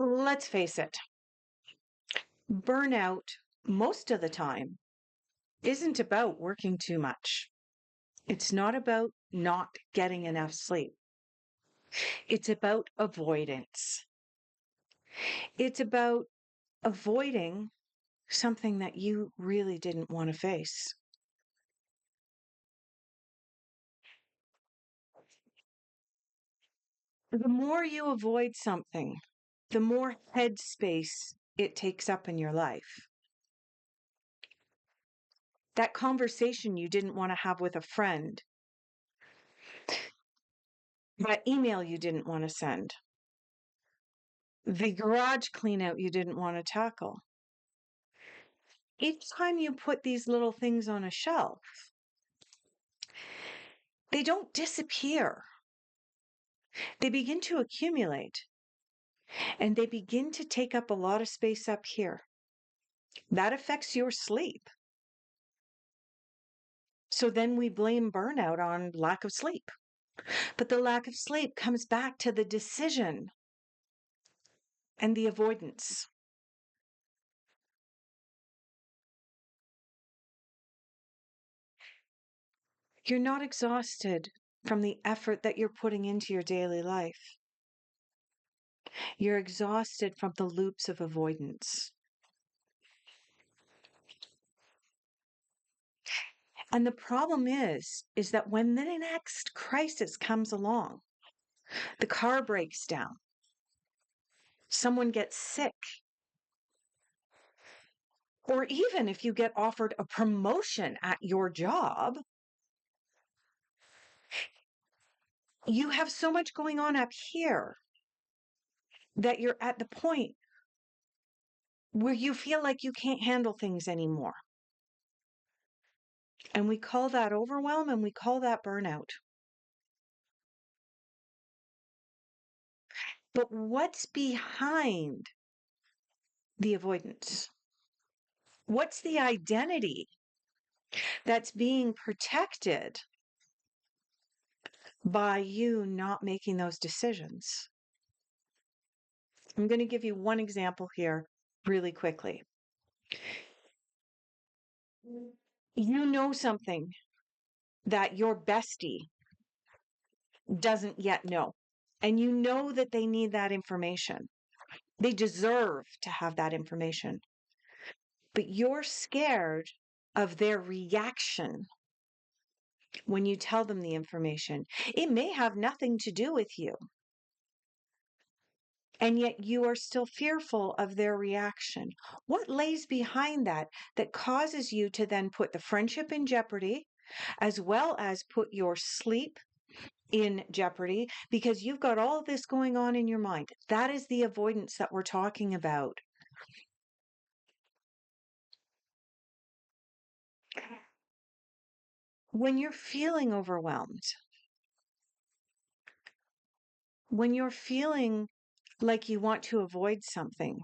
Let's face it, burnout most of the time isn't about working too much. It's not about not getting enough sleep. It's about avoidance. It's about avoiding something that you really didn't want to face. The more you avoid something, the more headspace it takes up in your life. That conversation you didn't want to have with a friend, that email you didn't want to send, the garage clean out you didn't want to tackle. Each time you put these little things on a shelf, they don't disappear. They begin to accumulate and they begin to take up a lot of space up here. That affects your sleep. So then we blame burnout on lack of sleep. But the lack of sleep comes back to the decision and the avoidance. You're not exhausted from the effort that you're putting into your daily life. You're exhausted from the loops of avoidance. And the problem is that when the next crisis comes along, the car breaks down, someone gets sick, or even if you get offered a promotion at your job, you have so much going on up here that you're at the point where you feel like you can't handle things anymore. And we call that overwhelm and we call that burnout. But what's behind the avoidance? What's the identity that's being protected by you not making those decisions? I'm going to give you one example here really quickly. You know something that your bestie doesn't yet know, and you know that they need that information. They deserve to have that information. But you're scared of their reaction when you tell them the information. It may have nothing to do with you. And yet you are still fearful of their reaction. What lays behind that causes you to then put the friendship in jeopardy, as well as put your sleep in jeopardy, because you've got all of this going on in your mind? That is the avoidance that we're talking about. When you're feeling overwhelmed, when you're feeling like you want to avoid something,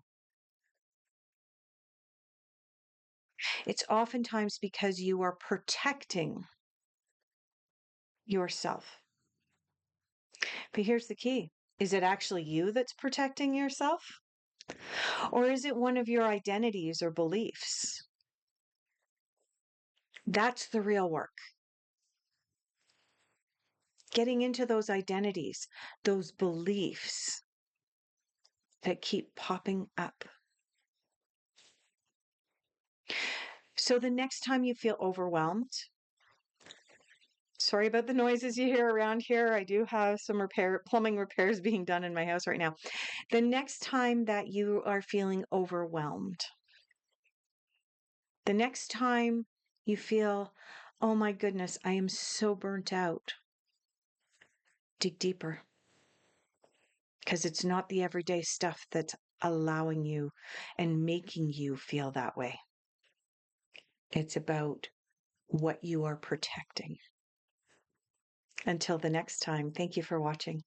it's oftentimes because you are protecting yourself. But here's the key. Is it actually you that's protecting yourself? Or is it one of your identities or beliefs? That's the real work. Getting into those identities, those beliefs that keep popping up. So the next time you feel overwhelmed, sorry about the noises you hear around here. I do have some plumbing repairs being done in my house right now. The next time that you are feeling overwhelmed, the next time you feel, oh my goodness, I am so burnt out, dig deeper. Because it's not the everyday stuff that's allowing you and making you feel that way. It's about what you are protecting. Until the next time, thank you for watching.